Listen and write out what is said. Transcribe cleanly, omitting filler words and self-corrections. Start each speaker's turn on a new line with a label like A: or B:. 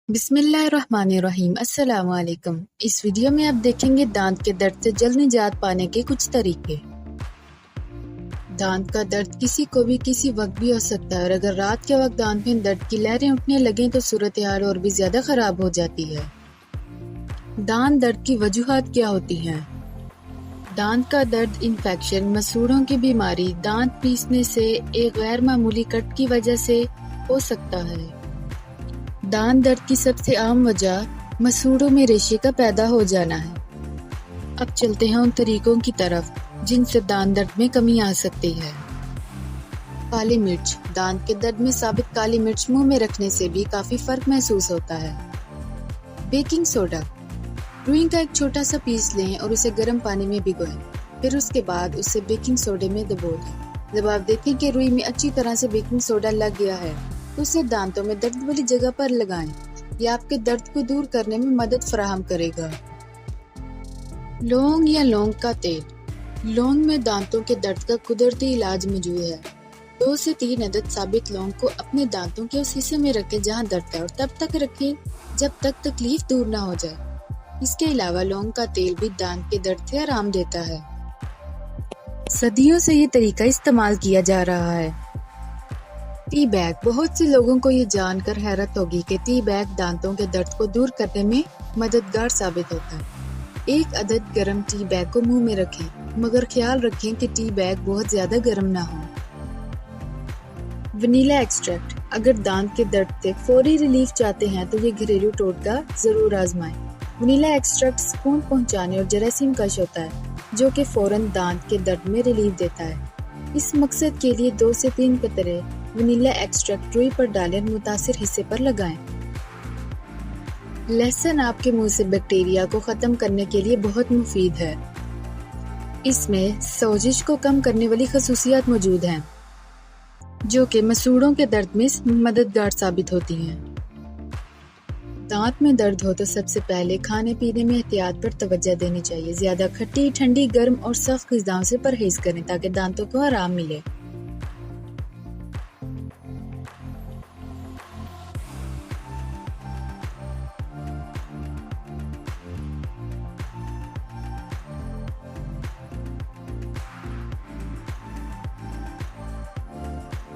A: بسم اللہ الرحمن الرحیم۔ السلام علیکم۔ اس ویڈیو میں آپ دیکھیں گے دانت کے درد سے جلد نجات پانے کے کچھ طریقے۔ دانت کا درد کسی کو بھی کسی وقت بھی ہو سکتا ہے، اور اگر رات کے وقت دانت میں درد کی لہریں اٹھنے لگیں تو صورتحال اور بھی زیادہ خراب ہو جاتی ہے۔ دانت درد کی وجوہات کیا ہوتی ہیں؟ دانت کا درد انفیکشن، مسوڑھوں کی بیماری، دانت پیسنے سے، ایک غیر معمولی کٹ کی وجہ سے ہو سکتا ہے۔ دانت درد کی سب سے عام وجہ مسوڑھوں میں ریشے کا پیدا ہو جانا ہے۔ اب چلتے ہیں ان طریقوں کی طرف جن سے دانت درد میں کمی آ سکتی ہے۔ کالی مرچ۔ دانت کے درد میں ثابت کالی مرچ منہ میں رکھنے سے بھی کافی فرق محسوس ہوتا ہے۔ Baking soda. روئی کا ایک چھوٹا سا پیس لیں اور اسے گرم پانی میں بھگوئیں، پھر اس کے بعد اسے بیکنگ سوڈے میں ڈبو دیں۔ جب آپ دیکھیں کہ روئی میں اچھی طرح سے بیکنگ سوڈا لگ گیا ہے تو اسے دانتوں میں درد والی جگہ پر لگائیں۔ یہ آپ کے درد کو دور کرنے میں مدد فراہم کرے گا۔ لونگ یا لونگ کا تیل۔ لونگ میں دانتوں کے درد کا قدرتی علاج موجود ہے۔ 2 سے 3 عدد ثابت لونگ کو اپنے دانتوں کے اس حصے میں رکھیں جہاں درد ہے، اور تب تک رکھیں جب تک تکلیف دور نہ ہو جائے۔ اس کے علاوہ لونگ کا تیل بھی دانت کے درد سے آرام دیتا ہے۔ صدیوں سے یہ طریقہ استعمال کیا جا رہا ہے۔ Tea bag. بہت سے لوگوں کو یہ جان کر حیرت ہوگی کہ ٹی بیگ دانتوں کے درد کو دور کرنے میں مددگار ثابت ہوتا ہے۔ 1 عدد گرم ٹی بیگ کو منہ میں رکھیں، مگر خیال رکھیں کہ ٹی بیگ بہت زیادہ گرم نہ ہو۔ Vanilla extract. اگر دانت کے درد سے فوری ریلیف چاہتے ہیں تو یہ گھریلو ٹوٹکا ضرور آزمائیں۔ ونیلا ایکسٹریکٹ سکون پہنچانے اور جراثیم کش ہوتا ہے، جو کہ فوراً دانت کے درد میں ریلیف دیتا ہے۔ اس مقصد کے لیے 2 سے 3 قطرے ونیلا ایکسٹریکٹ روئی پر ڈالیں اور متاثر حصے پر لگائیں۔ لہسن آپ کے منہ سے بیکٹیریا کو ختم کرنے کے لیے بہت مفید ہے۔ اس میں سوزش کو کم کرنے والی خصوصیات موجود ہیں، جو کہ مسوڑھوں کے درد میں مددگار ثابت ہوتی ہیں۔ دانت میں درد ہو تو سب سے پہلے کھانے پینے میں احتیاط پر توجہ دینی چاہیے۔ زیادہ کھٹی، ٹھنڈی، گرم اور سخت غذاؤں سے پرہیز کریں تاکہ دانتوں کو آرام ملے۔